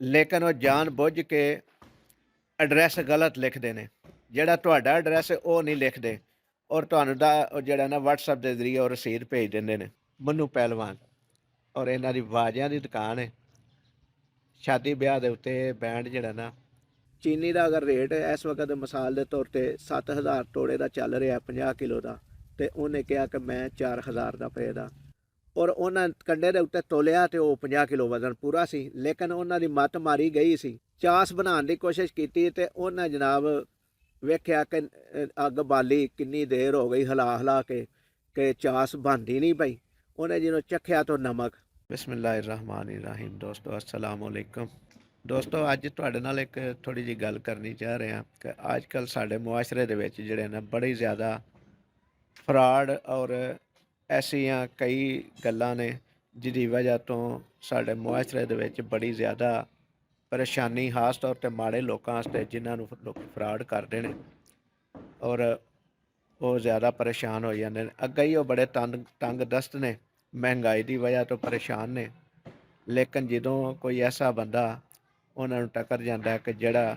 लेकिन वो जान बुझ के एड्रैस गलत लिखते हैं। ਜਿਹੜਾ ਤੁਹਾਡਾ ਐਡਰੈਸ ਹੈ ਉਹ ਨਹੀਂ ਲਿਖਦੇ ਔਰ ਤੁਹਾਨੂੰ ਦਾ ਉਹ ਜਿਹੜਾ ਨਾ WhatsApp ਦੇ ਜ਼ਰੀਏ ਉਹ ਰਸੀਦ ਭੇਜ ਦਿੰਦੇ ਨੇ। ਮੰਨੂ ਪਹਿਲਵਾਨ ਔਰ ਇਹਨਾਂ ਦੀ ਵਾਜਿਆਂ ਦੀ ਦੁਕਾਨ ਹੈ। ਸ਼ਾਦੀ ਵਿਆਹ ਦੇ ਉੱਤੇ ਬੈਂਡ ਜਿਹੜਾ ਨਾ ਚੀਨੀ ਦਾ ਅਗਰ ਰੇਟ ਇਸ ਵਕਤ ਮਿਸਾਲ ਦੇ ਤੌਰ ਤੇ 7000 ਤੋੜੇ ਦਾ ਚੱਲ ਰਿਹਾ 50 ਕਿਲੋ ਦਾ, ਤੇ ਉਹਨੇ ਕਿਹਾ ਕਿ ਮੈਂ 4000 ਦਾ ਪਏ ਦਾ, ਔਰ ਉਹਨਾਂ ਕੰਡੇ ਦੇ ਉੱਤੇ ਤੋਲਿਆ ਤੇ ਉਹ 50 ਕਿਲੋ ਵਜ਼ਨ ਪੂਰਾ ਸੀ। ਲੇਕਿਨ ਉਹਨਾਂ ਦੀ ਮੱਤ ਮਾਰੀ ਗਈ ਸੀ। ਚਾਸ ਬਣਾਉਣ ਦੀ ਕੋਸ਼ਿਸ਼ ਕੀਤੀ ਤੇ ਉਹਨਾਂ ਜਨਾਬ ਵੇਖਿਆ ਕਿ ਅੱਗ ਬਾਲੀ ਕਿੰਨੀ ਦੇਰ ਹੋ ਗਈ ਹਿਲਾ ਹਿਲਾ ਕੇ ਕਿ ਚਾਸ ਬਣਦੀ ਨਹੀਂ ਪਈ। ਉਹਨੇ ਜਦੋਂ ਚੱਖਿਆ ਤਾਂ ਨਮਕ। ਬਿਸਮਿल्लाहिर्रहमानिर्रहीम। ਦੋਸਤੋ अस्सलाम वालेकुम। ਦੋਸਤੋ ਅੱਜ ਤੁਹਾਡੇ ਨਾਲ ਇੱਕ ਥੋੜੀ ਜਿਹੀ ਗੱਲ ਕਰਨੀ ਚਾਹ ਰਿਹਾ ਕਿ ਅੱਜ ਕੱਲ੍ਹ ਸਾਡੇ ਮੁਆਸ਼ਰੇ ਦੇ ਵਿੱਚ ਜਿਹੜੇ ਨਾ ਬੜੀ ਜ਼ਿਆਦਾ ਫਰਾਡ ਔਰ ਐਸੀਆਂ ਕਈ ਗੱਲਾਂ ਨੇ ਜਿਹਦੀ ਵਜ੍ਹਾ ਤੋਂ ਸਾਡੇ ਮੁਆਸ਼ਰੇ ਦੇ ਵਿੱਚ ਬੜੀ ਜ਼ਿਆਦਾ ਪਰੇਸ਼ਾਨੀ, ਖਾਸ ਤੌਰ 'ਤੇ ਮਾੜੇ ਲੋਕਾਂ ਵਾਸਤੇ ਜਿਨ੍ਹਾਂ ਨੂੰ ਲੋਕ ਫਰਾਡ ਕਰਦੇ ਨੇ ਔਰ ਉਹ ਜ਼ਿਆਦਾ ਪਰੇਸ਼ਾਨ ਹੋ ਜਾਂਦੇ ਨੇ। ਅੱਗੇ ਹੀ ਉਹ ਬੜੇ ਤੰਗ ਦਸਤ ਨੇ, ਮਹਿੰਗਾਈ ਦੀ ਵਜ੍ਹਾ ਤੋਂ ਪਰੇਸ਼ਾਨ ਨੇ। ਲੇਕਿਨ ਜਦੋਂ ਕੋਈ ਐਸਾ ਬੰਦਾ ਉਹਨਾਂ ਨੂੰ ਟੱਕਰ ਜਾਂਦਾ ਕਿ ਜਿਹੜਾ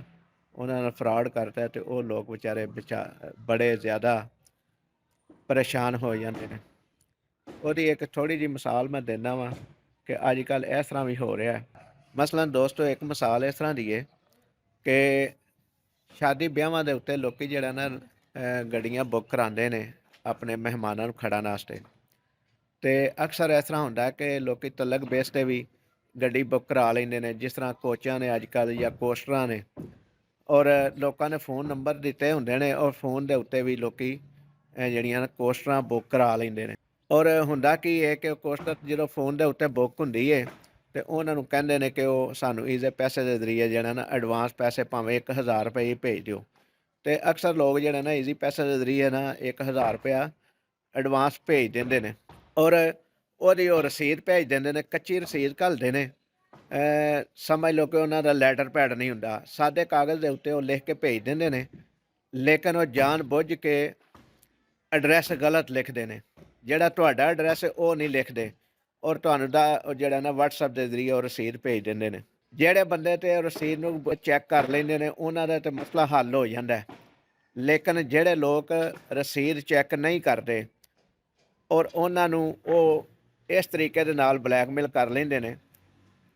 ਉਹਨਾਂ ਨਾਲ ਫਰਾਡ ਕਰਦਾ ਤੇ ਉਹ ਲੋਕ ਵਿਚਾਰੇ ਬੜੇ ਜ਼ਿਆਦਾ ਪਰੇਸ਼ਾਨ ਹੋ ਜਾਂਦੇ ਨੇ। ਉਹਦੀ ਇੱਕ ਥੋੜ੍ਹੀ ਜਿਹੀ ਮਿਸਾਲ ਮੈਂ ਦਿੰਦਾ ਵਾਂ ਕਿ ਅੱਜ ਕੱਲ੍ਹ ਇਸ ਤਰ੍ਹਾਂ ਵੀ ਹੋ ਰਿਹਾ। ਮਸਲਨ ਦੋਸਤੋ ਇੱਕ ਮਿਸਾਲ ਇਸ ਤਰ੍ਹਾਂ ਦੀ ਹੈ ਕਿ ਸ਼ਾਦੀ ਵਿਆਹਾਂ ਦੇ ਉੱਤੇ ਲੋਕ ਜਿਹੜਾ ਨਾ ਗੱਡੀਆਂ ਬੁੱਕ ਕਰਾਉਂਦੇ ਨੇ ਆਪਣੇ ਮਹਿਮਾਨਾਂ ਨੂੰ ਖੜ੍ਹਾਉਣ ਵਾਸਤੇ। ਅਤੇ ਅਕਸਰ ਇਸ ਤਰ੍ਹਾਂ ਹੁੰਦਾ ਕਿ ਲੋਕ ਤਲਕ ਬੇਸ 'ਤੇ ਵੀ ਗੱਡੀ ਬੁੱਕ ਕਰਾ ਲੈਂਦੇ ਨੇ, ਜਿਸ ਤਰ੍ਹਾਂ ਕੋਚਾਂ ਨੇ ਅੱਜ ਕੱਲ੍ਹ ਜਾਂ ਕੋਸਟਰਾਂ ਨੇ, ਔਰ ਲੋਕਾਂ ਨੇ ਫ਼ੋਨ ਨੰਬਰ ਦਿੱਤੇ ਹੁੰਦੇ ਨੇ ਔਰ ਫ਼ੋਨ ਦੇ ਉੱਤੇ ਵੀ ਲੋਕ ਜਿਹੜੀਆਂ ਕੋਸਟਰਾਂ ਬੁੱਕ ਕਰਾ ਲੈਂਦੇ ਨੇ। ਔਰ ਹੁੰਦਾ ਕੀ ਹੈ ਕਿ ਕੋਸਟਰ ਜਦੋਂ ਫ਼ੋਨ ਦੇ ਉੱਤੇ ਬੁੱਕ ਹੁੰਦੀ ਹੈ ਅਤੇ ਉਹਨਾਂ ਨੂੰ ਕਹਿੰਦੇ ਨੇ ਕਿ ਉਹ ਸਾਨੂੰ ਇਸਦੇ ਪੈਸੇ ਦੇ ਜ਼ਰੀਏ ਜਿਹੜਾ ਨਾ ਐਡਵਾਂਸ ਪੈਸੇ ਭਾਵੇਂ 1000 ਰੁਪਏ ਹੀ ਭੇਜ ਦਿਓ। ਅਤੇ ਅਕਸਰ ਲੋਕ ਜਿਹੜੇ ਨਾ ਈਜ਼ੀ ਪੈਸੇ ਦੇ ਜ਼ਰੀਏ ਨਾ 1000 ਰੁਪਇਆ ਐਡਵਾਂਸ ਭੇਜ ਦਿੰਦੇ ਨੇ ਔਰ ਉਹਦੀ ਉਹ ਰਸੀਦ ਭੇਜ ਦਿੰਦੇ ਨੇ, ਕੱਚੀ ਰਸੀਦ ਘੱਲਦੇ ਨੇ। ਸਮਝ ਲਓ ਕਿ ਉਹਨਾਂ ਦਾ ਲੈਟਰ ਪੈਡ ਨਹੀਂ ਹੁੰਦਾ, ਸਾਦੇ ਕਾਗਜ਼ ਦੇ ਉੱਤੇ ਉਹ ਲਿਖ ਕੇ ਭੇਜ ਦਿੰਦੇ ਨੇ। ਲੇਕਿਨ ਉਹ ਜਾਣ ਬੁੱਝ ਕੇ ਐਡਰੈਸ ਗਲਤ ਲਿਖਦੇ ਨੇ। ਜਿਹੜਾ ਤੁਹਾਡਾ ਐਡਰੈਸ ਹੈ ਉਹ ਨਹੀਂ ਲਿਖਦੇ ਔਰ ਤੁਹਾਨੂੰ ਦਾ ਉਹ ਜਿਹੜਾ ਨਾ WhatsApp ਦੇ ਜ਼ਰੀਏ ਉਹ ਰਸੀਦ ਭੇਜ ਦਿੰਦੇ ਨੇ। ਜਿਹੜੇ ਬੰਦੇ ਤੇ ਰਸੀਦ ਨੂੰ ਚੈੱਕ ਕਰ ਲੈਂਦੇ ਨੇ ਉਹਨਾਂ ਦਾ ਤਾਂ ਮਸਲਾ ਹੱਲ ਹੋ ਜਾਂਦਾ। ਲੇਕਿਨ ਜਿਹੜੇ ਲੋਕ ਰਸੀਦ ਚੈੱਕ ਨਹੀਂ ਕਰਦੇ ਔਰ ਉਹਨਾਂ ਨੂੰ ਉਹ ਇਸ ਤਰੀਕੇ ਦੇ ਨਾਲ ਬਲੈਕਮੇਲ ਕਰ ਲੈਂਦੇ ਨੇ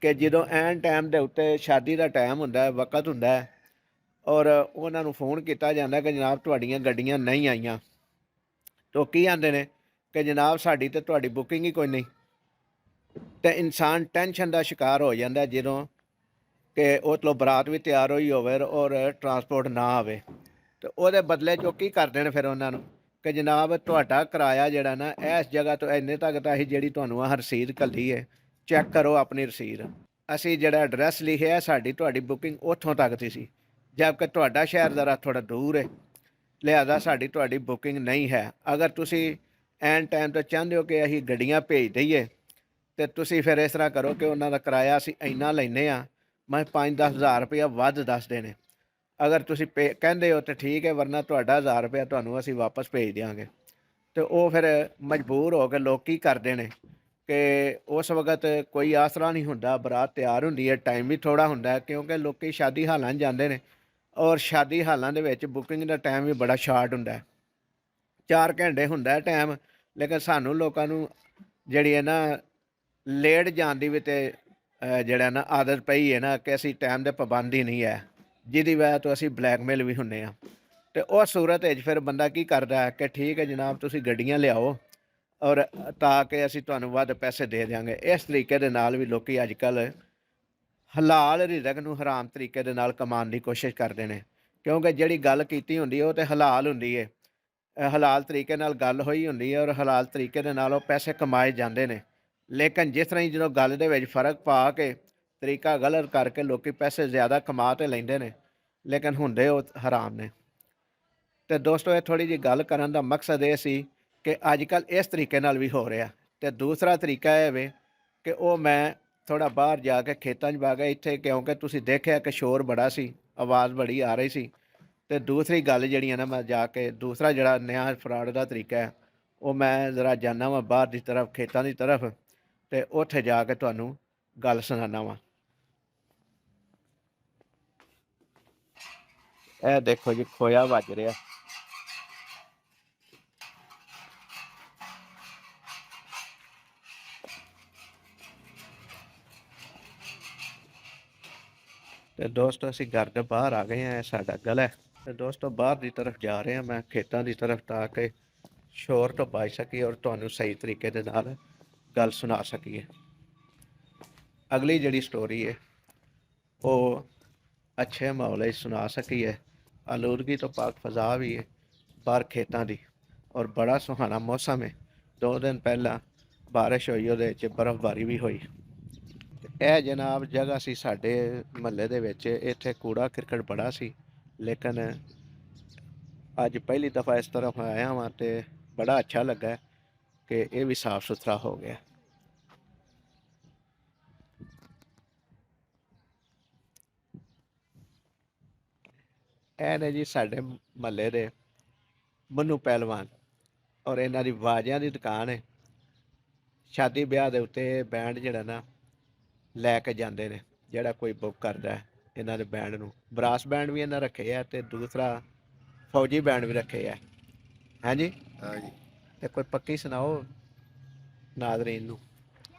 ਕਿ ਜਦੋਂ ਐਨ ਟਾਈਮ ਦੇ ਉੱਤੇ ਸ਼ਾਦੀ ਦਾ ਟਾਈਮ ਹੁੰਦਾ, ਵਕਤ ਹੁੰਦਾ, ਔਰ ਉਹਨਾਂ ਨੂੰ ਫ਼ੋਨ ਕੀਤਾ ਜਾਂਦਾ ਕਿ ਜਨਾਬ ਤੁਹਾਡੀਆਂ ਗੱਡੀਆਂ ਨਹੀਂ ਆਈਆਂ, ਤਾਂ ਕੀ ਆਂਦੇ ਨੇ ਕਿ ਜਨਾਬ ਸਾਡੀ ਤਾਂ ਤੁਹਾਡੀ ਬੁਕਿੰਗ ਹੀ ਕੋਈ ਨਹੀਂ। ਅਤੇ ਇਨਸਾਨ ਟੈਨਸ਼ਨ ਦਾ ਸ਼ਿਕਾਰ ਹੋ ਜਾਂਦਾ ਜਦੋਂ ਕਿ ਉਹ ਤੋਂ ਬਰਾਤ ਵੀ ਤਿਆਰ ਹੋਈ ਹੋਵੇ ਔਰ ਟਰਾਂਸਪੋਰਟ ਨਾ ਆਵੇ। ਅਤੇ ਉਹਦੇ ਬਦਲੇ 'ਚ ਉਹ ਕੀ ਕਰਦੇ ਨੇ ਫਿਰ ਉਹਨਾਂ ਨੂੰ ਕਿ ਜਨਾਬ ਤੁਹਾਡਾ ਕਿਰਾਇਆ ਜਿਹੜਾ ਨਾ ਇਸ ਜਗ੍ਹਾ ਤੋਂ ਇੰਨੇ ਤੱਕ ਤਾਂ ਅਸੀਂ ਜਿਹੜੀ ਤੁਹਾਨੂੰ ਆਹ ਰਸੀਦ ਘੱਲੀ ਹੈ, ਚੈੱਕ ਕਰੋ ਆਪਣੀ ਰਸੀਦ। ਅਸੀਂ ਜਿਹੜਾ ਐਡਰੈਸ ਲਿਖਿਆ ਸਾਡੀ ਤੁਹਾਡੀ ਬੁਕਿੰਗ ਉੱਥੋਂ ਤੱਕ ਦੀ ਸੀ, ਜਦਕਿ ਤੁਹਾਡਾ ਸ਼ਹਿਰ ਜ਼ਰਾ ਥੋੜ੍ਹਾ ਦੂਰ ਹੈ, ਲਿਹਾਜ਼ਾ ਸਾਡੀ ਤੁਹਾਡੀ ਬੁਕਿੰਗ ਨਹੀਂ ਹੈ। ਅਗਰ ਤੁਸੀਂ ਐਨ ਟਾਈਮ 'ਤੇ ਚਾਹੁੰਦੇ ਹੋ ਕਿ ਅਸੀਂ ਗੱਡੀਆਂ ਭੇਜ ਦਈਏ ਅਤੇ ਤੁਸੀਂ ਫਿਰ ਇਸ ਤਰ੍ਹਾਂ ਕਰੋ ਕਿ ਉਹਨਾਂ ਦਾ ਕਿਰਾਇਆ ਅਸੀਂ ਇੰਨਾ ਲੈਂਦੇ ਹਾਂ, ਮੈਂ 5-10 ਹਜ਼ਾਰ ਰੁਪਇਆ ਵੱਧ ਦੱਸਦੇ ਨੇ। ਅਗਰ ਤੁਸੀਂ ਕਹਿੰਦੇ ਹੋ ਤਾਂ ਠੀਕ ਹੈ, ਵਰਨਾ ਤੁਹਾਡਾ 1000 ਰੁਪਇਆ ਤੁਹਾਨੂੰ ਅਸੀਂ ਵਾਪਸ ਭੇਜ ਦਿਆਂਗੇ। ਅਤੇ ਉਹ ਫਿਰ ਮਜਬੂਰ ਹੋ ਕੇ ਲੋਕ ਕੀ ਕਰਦੇ ਨੇ ਕਿ ਉਸ ਵਕਤ ਕੋਈ ਆਸਰਾ ਨਹੀਂ ਹੁੰਦਾ, ਬਰਾਤ ਤਿਆਰ ਹੁੰਦੀ ਹੈ, ਟਾਈਮ ਵੀ ਥੋੜ੍ਹਾ ਹੁੰਦਾ ਕਿਉਂਕਿ ਲੋਕ ਸ਼ਾਦੀ ਹਾਲਾਂ 'ਚ ਜਾਂਦੇ ਨੇ ਔਰ ਸ਼ਾਦੀ ਹਾਲਾਂ ਦੇ ਵਿੱਚ ਬੁਕਿੰਗ ਦਾ ਟਾਈਮ ਵੀ ਬੜਾ ਸ਼ਾਰਟ ਹੁੰਦਾ, 4 ਘੰਟੇ ਹੁੰਦਾ ਟਾਈਮ। ਲੇਕਿਨ ਸਾਨੂੰ ਲੋਕਾਂ ਨੂੰ ਜਿਹੜੀ ਹੈ ਨਾ ਲੇਟ ਜਾਣ ਦੀ ਵੀ ਤੇ ਜਿਹੜਾ ਨਾ ਆਦਤ ਪਈ ਹੈ ਨਾ ਕਿ ਅਸੀਂ ਟਾਈਮ ਦੇ ਪਾਬੰਦੀ ਨਹੀਂ ਹੈ, ਜਿਹਦੀ ਵਜ੍ਹਾ ਤੋਂ ਅਸੀਂ ਬਲੈਕਮੇਲ ਵੀ ਹੁੰਦੇ ਹਾਂ। ਅਤੇ ਉਹ ਸੂਰਤ ਵਿੱਚ ਫਿਰ ਬੰਦਾ ਕੀ ਕਰਦਾ ਕਿ ਠੀਕ ਹੈ ਜਨਾਬ ਤੁਸੀਂ ਗੱਡੀਆਂ ਲਿਆਓ ਔਰ ਤਾਂ ਕਿ ਅਸੀਂ ਤੁਹਾਨੂੰ ਵੱਧ ਪੈਸੇ ਦੇ ਦਿਆਂਗੇ। ਇਸ ਤਰੀਕੇ ਦੇ ਨਾਲ ਵੀ ਲੋਕ ਅੱਜ ਕੱਲ੍ਹ ਹਲਾਲ ਰਿਜ਼ਕ ਨੂੰ ਹਰਾਮ ਤਰੀਕੇ ਦੇ ਨਾਲ ਕਮਾਉਣ ਦੀ ਕੋਸ਼ਿਸ਼ ਕਰਦੇ ਨੇ, ਕਿਉਂਕਿ ਜਿਹੜੀ ਗੱਲ ਕੀਤੀ ਹੁੰਦੀ ਹੈ ਉਹ ਤਾਂ ਹਲਾਲ ਹੁੰਦੀ ਹੈ, ਹਲਾਲ ਤਰੀਕੇ ਨਾਲ ਗੱਲ ਹੋਈ ਹੁੰਦੀ ਹੈ ਔਰ ਹਲਾਲ ਤਰੀਕੇ ਦੇ ਨਾਲ ਉਹ ਪੈਸੇ ਕਮਾਏ ਜਾਂਦੇ ਨੇ। ਲੇਕਿਨ ਜਿਸ ਤਰ੍ਹਾਂ ਹੀ ਜਦੋਂ ਗੱਲ ਦੇ ਵਿੱਚ ਫ਼ਰਕ ਪਾ ਕੇ ਤਰੀਕਾ ਗਲਤ ਕਰਕੇ ਲੋਕ ਪੈਸੇ ਜ਼ਿਆਦਾ ਕਮਾ ਤਾਂ ਲੈਂਦੇ ਨੇ, ਲੇਕਿਨ ਹੁੰਦੇ ਉਹ ਹਰਾਮ ਨੇ। ਅਤੇ ਦੋਸਤੋ ਇਹ ਥੋੜ੍ਹੀ ਜਿਹੀ ਗੱਲ ਕਰਨ ਦਾ ਮਕਸਦ ਇਹ ਸੀ ਕਿ ਅੱਜ ਕੱਲ੍ਹ ਇਸ ਤਰੀਕੇ ਨਾਲ ਵੀ ਹੋ ਰਿਹਾ। ਅਤੇ ਦੂਸਰਾ ਤਰੀਕਾ ਇਹ ਵੇ ਕਿ ਉਹ ਮੈਂ ਥੋੜ੍ਹਾ ਬਾਹਰ ਜਾ ਕੇ ਖੇਤਾਂ 'ਚ ਵਗ ਗਿਆ ਇੱਥੇ, ਕਿਉਂਕਿ ਤੁਸੀਂ ਦੇਖਿਆ ਕਿ ਸ਼ੋਰ ਬੜਾ ਸੀ, ਆਵਾਜ਼ ਬੜੀ ਆ ਰਹੀ ਸੀ। ਅਤੇ ਦੂਸਰੀ ਗੱਲ ਜਿਹੜੀ ਹੈ ਨਾ ਮੈਂ ਜਾ ਕੇ ਦੂਸਰਾ ਜਿਹੜਾ ਨया ਫਰਾਡ ਦਾ ਤਰੀਕਾ ਹੈ ਉਹ ਮੈਂ ਜ਼ਰਾ ਜਾਂਦਾ ਵਾਂ ਬਾਹਰ ਦੀ ਤਰਫ, ਖੇਤਾਂ ਦੀ ਤਰਫ, ਅਤੇ ਉੱਥੇ ਜਾ ਕੇ ਤੁਹਾਨੂੰ ਗੱਲ ਸੁਣਾਉਂਦਾ ਵਾਂ। ਇਹ ਦੇਖੋ ਜੀ ਖੋਇਆ ਵੱਜ ਰਿਹਾ। ਤੇ ਦੋਸਤੋ ਅਸੀਂ ਘਰ ਦੇ ਬਾਹਰ ਆ ਗਏ ਹਾਂ, ਇਹ ਸਾਡਾ ਗਲਾ ਹੈ। ਤੇ ਦੋਸਤੋ ਬਾਹਰ ਦੀ ਤਰਫ ਜਾ ਰਹੇ ਹਾਂ, ਮੈਂ ਖੇਤਾਂ ਦੀ ਤਰਫ, ਤਾਂ ਕਿ ਸ਼ੋਰ ਤੋਂ ਬਚ ਸਕੀਏ ਔਰ ਤੁਹਾਨੂੰ ਸਹੀ ਤਰੀਕੇ ਦੇ ਨਾਲ ਗੱਲ ਸੁਣਾ ਸਕੀਏ। ਅਗਲੀ ਜਿਹੜੀ ਸਟੋਰੀ ਹੈ ਉਹ ਅੱਛੇ ਮਾਹੌਲ ਵਿੱਚ ਸੁਣਾ ਸਕੀਏ। ਆਲੂਦਗੀ ਤੋਂ ਪਾਕ ਫਜ਼ਾ ਵੀ ਹੈ ਬਾਹਰ ਖੇਤਾਂ ਦੀ, ਔਰ ਬੜਾ ਸੁਹਾਣਾ ਮੌਸਮ ਹੈ। 2 ਦਿਨ ਪਹਿਲਾਂ ਬਾਰਿਸ਼ ਹੋਈ, ਉਹਦੇ ਵਿੱਚ ਬਰਫ਼ਬਾਰੀ ਵੀ ਹੋਈ। ਇਹ ਜਨਾਬ ਜਗ੍ਹਾ ਸੀ ਸਾਡੇ ਮਹੱਲੇ ਦੇ ਵਿੱਚ, ਇੱਥੇ ਕੂੜਾ ਕਰਕਟ ਬੜਾ ਸੀ, ਲੇਕਿਨ ਅੱਜ ਪਹਿਲੀ ਦਫਾ ਇਸ ਤਰ੍ਹਾਂ ਆਇਆ ਵਾਂ ਤੇ ਬੜਾ ਅੱਛਾ ਲੱਗਾ ਕਿ ਇਹ ਵੀ ਸਾਫ ਸੁਥਰਾ ਹੋ ਗਿਆ। ਇਹ ਨੇ ਜੀ ਸਾਡੇ ਮਹੱਲੇ ਦੇ ਮਨੂ ਪਹਿਲਵਾਨ, ਔਰ ਇਹਨਾਂ ਦੀ ਵਾਜਿਆਂ ਦੀ ਦੁਕਾਨ ਹੈ। ਸ਼ਾਦੀ ਵਿਆਹ ਦੇ ਉੱਤੇ ਬੈਂਡ ਜਿਹੜਾ ਨਾ ਲੈ ਕੇ ਜਾਂਦੇ ਨੇ, ਜਿਹੜਾ ਕੋਈ ਬੁੱਕ ਕਰਦਾ ਹੈ ਇਹਨਾਂ ਦੇ ਬੈਂਡ ਨੂੰ। ਬਰਾਸ ਬੈਂਡ ਵੀ ਇਹਨਾਂ ਰੱਖੇ ਆ ਤੇ ਦੂਸਰਾ ਫੌਜੀ ਬੈਂਡ ਵੀ ਰੱਖੇ ਆ। ਹਾਂਜੀ ਹਾਂਜੀ ਤੇ ਕੋਈ ਪੱਕੀ ਸੁਣਾਓ ਨਾਜ਼ਰੀਨ ਨੂੰ।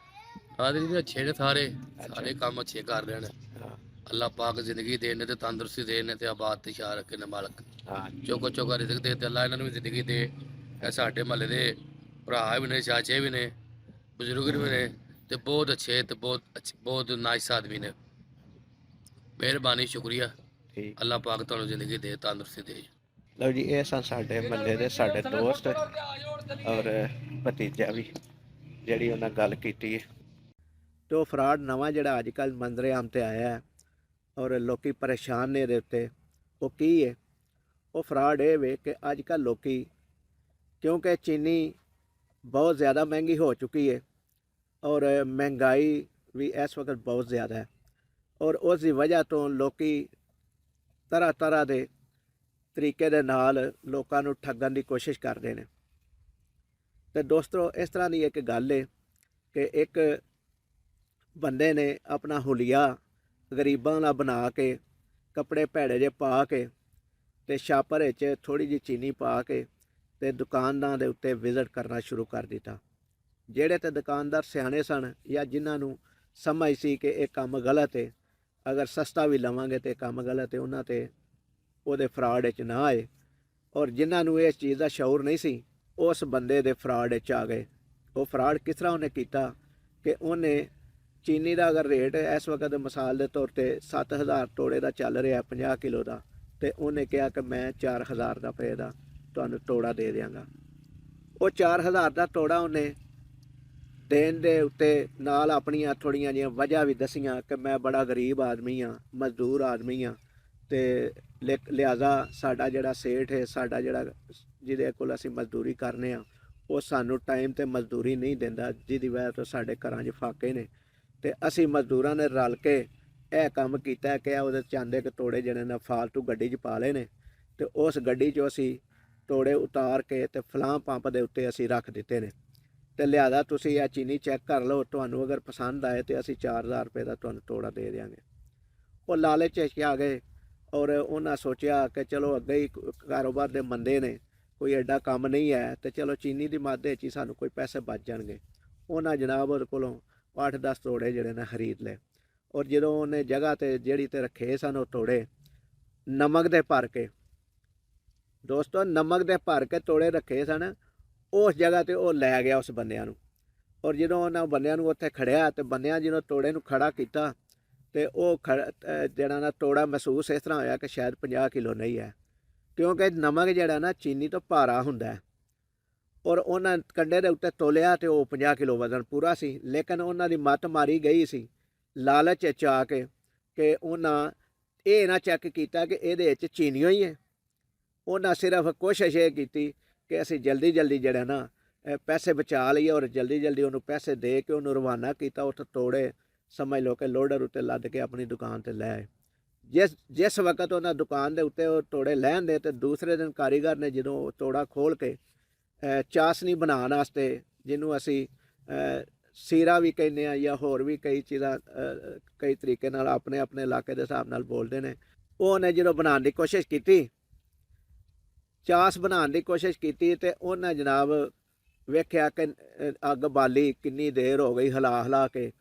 ਆਦਰੀ ਵੀ ਅੱਛੇ ਨੇ ਸਾਰੇ ਅੱਛਾ। ਸਾਰੇ ਕੰਮ ਅੱਛੇ ਕਰ ਰਹੇ ਨੇ। ਹਾਂ ਅੱਲਾਹ ਪਾਕ ਜ਼ਿੰਦਗੀ ਦੇਣ ਤੇ ਤੰਦਰੁਸਤੀ ਦੇਣ ਤੇ ਆਬਾਦ ਤੇ ਸ਼ਾਹ ਰੱਖੇ ਨੇ ਮਾਲਕ। ਹਾਂ ਚੋਕੋ ਚੋਕਾ ਰਿਜ਼ਕ ਦੇ ਤੇ ਅੱਲਾਹ ਇਹਨਾਂ ਨੂੰ ਵੀ ਜ਼ਿੰਦਗੀ ਦੇ। ਇਹ ਸਾਡੇ ਮਹੱਲੇ ਦੇ ਭਰਾ ਵੀ ਨੇ, ਚਾਚੇ ਵੀ ਨੇ, ਬਜ਼ੁਰਗ ਵੀ ਨੇ, ਤੇ ਬਹੁਤ ਅੱਛੇ ਤੇ ਬਹੁਤ ਨਾਇਸ ਆਦਮੀ ਨੇ। ਮਿਹਰਬਾਨੀ, ਸ਼ੁਕਰੀਆ। ਠੀਕ। ਅੱਲਾਹ ਪਾਕ ਤੁਹਾਨੂੰ ਜ਼ਿੰਦਗੀ ਦੇ, ਤੰਦਰੁਸਤੀ ਦੇ। ਲਓ ਜੀ, ਇਹ ਸਨ ਸਾਡੇ ਮਹੱਲੇ ਦੇ ਸਾਡੇ ਦੋਸਤ ਔਰ ਭਤੀਜਾ ਵੀ, ਜਿਹੜੀ ਉਹਨਾਂ ਗੱਲ ਕੀਤੀ ਹੈ। ਤੇ ਉਹ ਫਰਾਡ ਨਵਾਂ ਜਿਹੜਾ ਅੱਜ ਕੱਲ੍ਹ ਮੰਜ਼ਰੇ ਆਮ 'ਤੇ ਆਇਆ ਹੈ ਔਰ ਲੋਕੀ ਪਰੇਸ਼ਾਨ ਨੇ ਇਹਦੇ ਉੱਤੇ, ਉਹ ਕੀ ਹੈ? ਉਹ ਫਰਾਡ ਇਹ ਵੇ ਕਿ ਅੱਜ ਕੱਲ੍ਹ ਲੋਕੀ, ਕਿਉਂਕਿ ਚੀਨੀ ਬਹੁਤ ਜ਼ਿਆਦਾ ਮਹਿੰਗੀ ਹੋ ਚੁੱਕੀ ਹੈ ਔਰ ਮਹਿੰਗਾਈ ਵੀ ਇਸ ਵਕਤ ਬਹੁਤ ਜ਼ਿਆਦਾ ਹੈ, ਔਰ ਉਸ ਦੀ ਵਜ੍ਹਾ ਤੋਂ ਲੋਕੀ ਤਰ੍ਹਾਂ ਤਰ੍ਹਾਂ ਦੇ ਤਰੀਕੇ ਦੇ ਨਾਲ ਲੋਕਾਂ ਨੂੰ ਠੱਗਣ ਦੀ ਕੋਸ਼ਿਸ਼ ਕਰਦੇ ਨੇ। ਤੇ ਦੋਸਤੋ, ਇਸ ਤਰ੍ਹਾਂ ਦੀ ਇੱਕ ਗੱਲ ਹੈ ਕਿ ਇੱਕ ਬੰਦੇ ਨੇ ਆਪਣਾ ਹੁਲੀਆ ਗਰੀਬਾਂ ਦਾ ਬਣਾ ਕੇ, ਕੱਪੜੇ ਭੈੜੇ ਜਿਹੇ ਪਾ ਕੇ ਤੇ ਛਾਪਰ ਵਿੱਚ ਥੋੜ੍ਹੀ ਜਿਹੀ ਚੀਨੀ ਪਾ ਕੇ ਤੇ ਦੁਕਾਨਾਂ ਦੇ ਉੱਤੇ ਵਿਜ਼ਿਟ ਕਰਨਾ ਸ਼ੁਰੂ ਕਰ ਦਿੱਤਾ। ਜਿਹੜੇ ਤੇ ਦੁਕਾਨਦਾਰ ਸਿਆਣੇ ਸਨ ਜਾਂ ਜਿਨ੍ਹਾਂ ਨੂੰ ਸਮਝ ਸੀ ਕਿ ਇਹ ਕੰਮ ਗਲਤ ਹੈ, ਅਗਰ ਸਸਤਾ ਵੀ ਲਵਾਂਗੇ ਤੇ ਕੰਮ ਗਲਤ ਹੈ, ਉਹਨਾਂ ਤੇ ਉਹਦੇ ਫਰਾਡ ਵਿੱਚ ਨਾ ਆਏ। ਔਰ ਜਿਨ੍ਹਾਂ ਨੂੰ ਇਸ ਚੀਜ਼ ਦਾ ਸ਼ਊਰ ਨਹੀਂ ਸੀ, ਉਸ ਬੰਦੇ ਦੇ ਫਰਾਡ ਵਿੱਚ ਆ ਗਏ। ਉਹ ਫਰਾਡ ਕਿਸ ਤਰ੍ਹਾਂ ਉਹਨੇ ਕੀਤਾ ਕਿ ਉਹਨੇ ਚੀਨੀ ਦਾ ਅਗਰ ਰੇਟ ਇਸ ਵਕਤ ਮਿਸਾਲ ਦੇ ਤੌਰ 'ਤੇ 7000 ਤੋੜੇ ਦਾ ਚੱਲ ਰਿਹਾ 50 ਕਿਲੋ ਦਾ, ਤੇ ਉਹਨੇ ਕਿਹਾ ਕਿ ਮੈਂ 4000 ਰੁਪਏ ਦਾ ਤੁਹਾਨੂੰ ਤੋੜਾ ਦੇ ਦਿਆਂਗਾ। ਉਹ 4000 ਦਾ ਤੋੜਾ ਉਹਨੇ ਦੇਣ ਦੇ ਉੱਤੇ ਨਾਲ ਆਪਣੀਆਂ ਥੋੜ੍ਹੀਆਂ ਜਿਹੀਆਂ ਵਜ੍ਹਾ ਵੀ ਦੱਸੀਆਂ ਕਿ ਮੈਂ ਬੜਾ ਗਰੀਬ ਆਦਮੀ ਹਾਂ, ਮਜ਼ਦੂਰ ਆਦਮੀ ਹਾਂ, ਤੇ ਲਿਹਾਜ਼ਾ ਸਾਡਾ ਜਿਹੜਾ ਸੇਠ ਹੈ, ਸਾਡਾ ਜਿਹੜਾ ਜਿਹਦੇ ਕੋਲ ਅਸੀਂ ਮਜ਼ਦੂਰੀ ਕਰਨੇ ਹਾਂ, ਉਹ ਸਾਨੂੰ ਟਾਈਮ 'ਤੇ ਮਜ਼ਦੂਰੀ ਨਹੀਂ ਦਿੰਦਾ, ਜਿਹਦੀ ਵਜ੍ਹਾ ਤੋਂ ਸਾਡੇ ਘਰਾਂ 'ਚ ਫਾਕੇ ਨੇ। ਤੇ ਅਸੀਂ ਮਜ਼ਦੂਰਾਂ ਨੇ ਰਲ ਕੇ ਇਹ ਕੰਮ ਕੀਤਾ ਕਿ ਉਹਦੇ ਚਾਂਦੇ ਕੇ ਤੋੜੇ ਜਿਹੜੇ ਨੇ ਫਾਲਤੂ ਗੱਡੀ 'ਚ ਪਾ ਲਏ ਨੇ, ਤੇ ਉਸ ਗੱਡੀ 'ਚੋਂ ਅਸੀਂ ਤੋੜੇ ਉਤਾਰ ਕੇ ਤੇ ਫਲਾਹ ਪੰਪ ਦੇ ਉੱਤੇ ਅਸੀਂ ਰੱਖ ਦਿੱਤੇ ਨੇ। ਤੇ ਲਿਹਾਜ਼ਾ ਤੁਸੀਂ ਇਹ ਚੀਨੀ ਚੈੱਕ ਕਰ ਲਓ, ਤੁਹਾਨੂੰ ਅਗਰ ਪਸੰਦ ਆਏ ਤੇ ਅਸੀਂ 4000 ਰੁਪਏ ਦਾ ਤੁਹਾਨੂੰ ਤੋੜਾ ਦੇ ਦਿਆਂਗੇ। ਉਹ ਲਾਲਚ 'ਚ ਆ ਗਏ ਔਰ ਉਹਨਾਂ ਸੋਚਿਆ ਕਿ ਚਲੋ ਅੱਗੇ ਹੀ ਕਾਰੋਬਾਰ ਦੇ ਮੰਦੇ ਨੇ, ਕੋਈ ਐਡਾ ਕੰਮ ਨਹੀਂ ਹੈ, ਤੇ ਚਲੋ ਚੀਨੀ ਦੀ ਮੱਦ ਵਿੱਚ ਹੀ ਸਾਨੂੰ ਕੋਈ ਪੈਸੇ ਬਚ ਜਾਣਗੇ। ਉਹਨਾਂ ਜਨਾਬ ਉਹਦੇ ਕੋਲੋਂ 8-10 ਤੋੜੇ ਜਿਹੜੇ ਨੇ ਖਰੀਦ ਲਏ, ਔਰ ਜਦੋਂ ਉਹਨੇ ਜਗ੍ਹਾ 'ਤੇ ਜਿਹੜੀ 'ਤੇ ਰੱਖੇ ਸਨ ਉਹ ਤੋੜੇ ਨਮਕ ਦੇ ਭਰ ਕੇ, ਦੋਸਤੋ ਨਮਕ ਦੇ ਭਰ ਕੇ ਤੋੜੇ ਰੱਖੇ ਸਨ, ਉਸ ਜਗ੍ਹਾ 'ਤੇ ਉਹ ਲੈ ਗਿਆ ਉਸ ਬੰਦਿਆਂ ਨੂੰ। ਔਰ ਜਦੋਂ ਉਹਨਾਂ ਬੰਦਿਆਂ ਨੂੰ ਉੱਥੇ ਖੜਿਆ ਤੇ ਬੰਦਿਆਂ ਜਦੋਂ ਤੋੜੇ ਨੂੰ ਖੜਾ ਕੀਤਾ ਤੇ ਉਹ ਜਿਹੜਾ ਨਾ ਤੋੜਾ ਮਹਿਸੂਸ ਇਸ ਤਰ੍ਹਾਂ ਹੋਇਆ ਕਿ ਸ਼ਾਇਦ 50 ਕਿਲੋ ਨਹੀਂ ਹੈ, ਕਿਉਂਕਿ ਨਮਕ ਜਿਹੜਾ ਨਾ ਚੀਨੀ ਤੋਂ ਭਾਰਾ ਹੁੰਦਾ ਹੈ। ਔਰ ਉਹਨਾਂ ਕੰਡੇ ਦੇ ਉੱਤੇ ਤੋਲਿਆ ਤੇ ਉਹ 50 ਕਿਲੋ ਵਜ਼ਨ ਪੂਰਾ ਸੀ, ਲੇਕਿਨ ਉਹਨਾਂ ਦੀ ਮੱਤ ਮਾਰੀ ਗਈ ਸੀ ਲਾਲਚ 'ਚ ਆ ਕੇ ਕਿ ਉਹਨਾਂ ਇਹ ਨਾ ਚੈੱਕ ਕੀਤਾ ਕਿ ਇਹਦੇ ਵਿੱਚ ਚੀਨੀਓ ਹੀ ਹੈ। ਉਹਨਾਂ ਸਿਰਫ ਕੋਸ਼ਿਸ਼ ਇਹ ਕੀਤੀ ਕਿ ਅਸੀਂ ਜਲਦੀ ਜਲਦੀ ਜਿਹੜਾ ਨਾ ਪੈਸੇ ਬਚਾ ਲਈਏ, ਔਰ ਜਲਦੀ ਜਲਦੀ ਉਹਨੂੰ ਪੈਸੇ ਦੇ ਕੇ ਉਹਨੂੰ ਰਵਾਨਾ ਕੀਤਾ। ਉੱਥੇ ਤੋੜੇ ਸਮਝ ਲਓ ਕਿ ਲੋਡਰ ਉੱਤੇ ਲੱਦ ਕੇ ਆਪਣੀ ਦੁਕਾਨ 'ਤੇ ਲੈ ਆਏ। ਜਿਸ ਵਕਤ ਉਹਨਾਂ ਦੁਕਾਨ ਦੇ ਉੱਤੇ ਉਹ ਤੋੜੇ ਲੈਣ ਦੇ, ਤੇ ਦੂਸਰੇ ਦਿਨ ਕਾਰੀਗਰ ਨੇ ਜਦੋਂ ਉਹ ਤੋੜਾ ਖੋਲ੍ਹ ਕੇ ਚਾਸ਼ਨੀ ਬਣਾਉਣ ਵਾਸਤੇ, ਜਿਹਨੂੰ ਅਸੀਂ ਸੀਰਾ ਵੀ ਕਹਿੰਦੇ ਹਾਂ ਜਾਂ ਹੋਰ ਵੀ ਕਈ ਚੀਜ਼ਾਂ ਕਈ ਤਰੀਕੇ ਨਾਲ ਆਪਣੇ ਆਪਣੇ ਇਲਾਕੇ ਦੇ ਹਿਸਾਬ ਨਾਲ ਬੋਲਦੇ ਨੇ, ਉਹਨੇ ਜਦੋਂ ਬਣਾਉਣ ਦੀ ਕੋਸ਼ਿਸ਼ ਕੀਤੀ, ਚਾਸ ਬਣਾਉਣ ਦੀ ਕੋਸ਼ਿਸ਼ ਕੀਤੀ, ਤੇ ਉਹਨੇ ਜਨਾਬ ਵੇਖਿਆ ਕਿ ਅੱਗ ਬਾਲੀ ਕਿੰਨੀ ਦੇਰ ਹੋ ਗਈ ਹਿਲਾ ਹਿਲਾ ਕੇ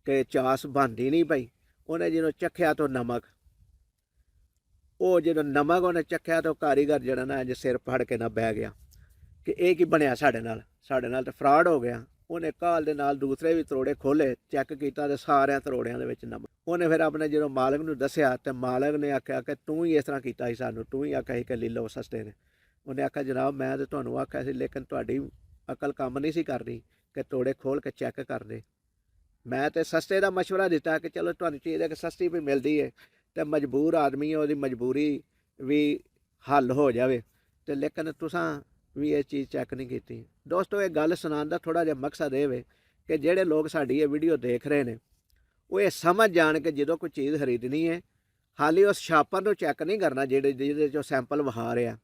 ਕਿ ਚਾਸ ਬਣਦੀ ਨਹੀਂ ਪਈ। ਉਹਨੇ ਜਦੋਂ ਚੱਖਿਆ ਤਾਂ ਨਮਕ, ਉਹ ਜਦੋਂ ਨਮਕ ਉਹਨੇ ਚੱਖਿਆ ਤਾਂ ਕਾਰੀਗਰ ਜਿਹੜਾ ਨਾ ਅੱਜ ਸਿਰ ਫੜ ਕੇ ਨਾ ਬਹਿ ਗਿਆ ਕਿ ਇਹ ਕੀ ਬਣਿਆ ਸਾਡੇ ਨਾਲ ਤਾਂ ਫਰਾਡ ਹੋ ਗਿਆ। ਉਹਨੇ ਕਾਲ ਦੇ ਨਾਲ ਦੂਸਰੇ ਵੀ ਤਰੋੜੇ ਖੋਲੇ, ਚੈੱਕ ਕੀਤਾ ਤੇ ਸਾਰਿਆਂ ਤਰੋੜਿਆਂ ਦੇ ਵਿੱਚ ਨਮਕ। ਉਹਨੇ ਫਿਰ ਆਪਣੇ ਜਦੋਂ ਮਾਲਕ ਨੂੰ ਦੱਸਿਆ ਤੇ ਮਾਲਕ ਨੇ ਆਖਿਆ ਕਿ ਤੂੰ ਹੀ ਇਸ ਤਰ੍ਹਾਂ ਕੀਤਾ ਸੀ, ਸਾਨੂੰ ਤੂੰ ਹੀ ਆਖਿਆ ਸੀ ਕਿ ਲੈ ਲਓ ਸਸਤੇ ਨੇ। ਉਹਨੇ ਆਖਿਆ ਜਨਾਬ ਮੈਂ ਤਾਂ ਤੁਹਾਨੂੰ ਆਖਿਆ ਸੀ, ਲੇਕਿਨ ਤੁਹਾਡੀ ਅਕਲ ਕੰਮ ਨਹੀਂ ਸੀ ਕਰਦੀ ਕਿ ਤੋੜੇ ਖੋਲ ਕੇ ਚੈੱਕ ਕਰਦੇ। ਮੈਂ ਤੇ ਸਸਤੇ ਦਾ ਮਸ਼ਵਰਾ ਦਿੱਤਾ ਕਿ ਚਲੋ ਤੁਹਾਨੂੰ ਚੀਜ਼ ਹੈ ਕਿ ਸਸਤੀ ਵੀ ਮਿਲਦੀ ਹੈ ਤੇ ਮਜਬੂਰ ਆਦਮੀ ਹੈ, ਉਹਦੀ ਮਜਬੂਰੀ ਵੀ ਹੱਲ ਹੋ ਜਾਵੇ, ਤੇ ਲੇਕਿਨ ਤੁਸਾਂ ਵੀ ਇਹ ਚੀਜ਼ ਚੈੱਕ ਨਹੀਂ ਕੀਤੀ। ਦੋਸਤੋ ਇਹ ਗੱਲ ਸੁਣਾਉਣ ਦਾ ਥੋੜ੍ਹਾ ਜਿਹਾ ਮਕਸਦ ਇਹ ਵੇ ਕਿ ਜਿਹੜੇ ਲੋਕ ਸਾਡੀ ਇਹ ਵੀਡੀਓ ਦੇਖ ਰਹੇ ਨੇ ਉਹ ਇਹ ਸਮਝ ਜਾਣ ਕਿ ਜਦੋਂ ਕੋਈ ਚੀਜ਼ ਖਰੀਦਣੀ ਹੈ, ਹਾਲੀ ਉਸ ਸ਼ਾਪਰ ਨੂੰ ਚੈੱਕ ਨਹੀਂ ਕਰਨਾ ਜਿਹਦੇ 'ਚੋਂ ਸੈਂਪਲ ਵਿਖਾ ਰਿਹਾ,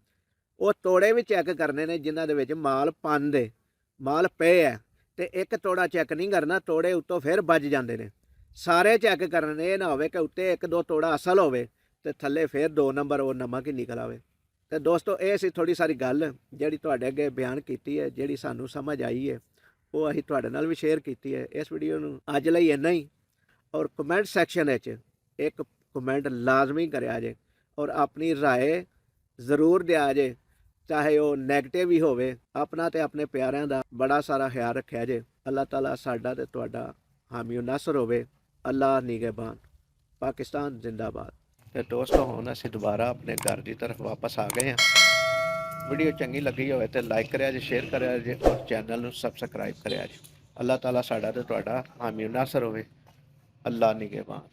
ਉਹ ਤੋੜੇ ਵੀ ਚੈੱਕ ਕਰਨੇ ਨੇ ਜਿਨ੍ਹਾਂ ਦੇ ਵਿੱਚ ਮਾਲ ਪਾਉਂਦੇ ਮਾਲ ਪਏ ਹੈ। ਤੇ ਇੱਕ ਤੋੜਾ ਚੈੱਕ ਨਹੀਂ ਕਰਨਾ, ਤੋੜੇ ਉੱਤੋਂ ਫਿਰ ਵੱਜ ਜਾਂਦੇ ਨੇ। ਸਾਰੇ ਚੈੱਕ ਕਰਨੇ ਨੇ, ਇਹ ਨਾ ਹੋਵੇ ਕਿ ਉੱਤੇ ਇੱਕ ਦੋ ਤੋੜਾ ਅਸਲ ਹੋਵੇ ਤੇ ਥੱਲੇ ਫਿਰ 2 ਨੰਬਰ ਉਹ ਨਮਕ ਹੀ ਨਿਕਲ ਆਵੇ। ਤੇ ਦੋਸਤੋ ਇਹ ਸੀ ਥੋੜੀ ਸਾਰੀ ਗੱਲ ਜਿਹੜੀ ਤੁਹਾਡੇ ਅੱਗੇ ਬਿਆਨ ਕੀਤੀ ਹੈ, ਜਿਹੜੀ ਸਾਨੂੰ ਸਮਝ ਆਈ ਹੈ ਉਹ ਅਸੀਂ ਤੁਹਾਡੇ ਨਾਲ ਵੀ ਸ਼ੇਅਰ ਕੀਤੀ ਹੈ। ਇਸ ਵੀਡੀਓ ਨੂੰ ਅੱਜ ਲਈ ਇੰਨਾ ਹੀ, ਔਰ ਕਮੈਂਟ ਸੈਕਸ਼ਨ ਵਿੱਚ ਇੱਕ ਕਮੈਂਟ ਲਾਜ਼ਮੀ ਕਰਿਆ ਜੇ ਔਰ ਆਪਣੀ ਰਾਏ ਜ਼ਰੂਰ ਦਿਆ ਜੇ, ਚਾਹੇ ਉਹ ਨੈਗੇਟਿਵ ਹੀ ਹੋਵੇ। ਆਪਣਾ ਤੇ ਆਪਣੇ ਪਿਆਰਿਆਂ ਦਾ ਬੜਾ ਸਾਰਾ ਖਿਆਲ ਰੱਖਿਆ ਜੇ। ਅੱਲਾਹ ਤਾਲਾ ਸਾਡਾ ਤੇ ਤੁਹਾਡਾ ਹਾਮੀ ਨਾਸਰ ਹੋਵੇ। ਅੱਲਾਹ ਨਿਗਹਿਬਾਨ। ਪਾਕਿਸਤਾਨ ਜ਼ਿੰਦਾਬਾਦ। ਤੇ ਦੋਸਤੋ ਹੁਣ ਅਸੀਂ ਦੁਬਾਰਾ ਆਪਣੇ ਘਰ ਦੀ ਤਰਫ ਵਾਪਸ ਆ ਗਏ ਹਾਂ। ਵੀਡੀਓ ਚੰਗੀ ਲੱਗੀ ਹੋਵੇ ਤੇ ਲਾਈਕ ਕਰਿਆ ਜੇ, ਸ਼ੇਅਰ ਕਰਿਆ ਜੇ ਔਰ ਚੈਨਲ ਨੂੰ ਸਬਸਕ੍ਰਾਈਬ ਕਰਿਆ ਜੇ। ਅੱਲਾਹ ਤਾਲਾ ਸਾਡਾ ਤੇ ਤੁਹਾਡਾ ਹਾਮੀ ਨਾਸਰ ਹੋਵੇ। ਅੱਲਾਹ ਨਿਗਹਿਬਾਨ।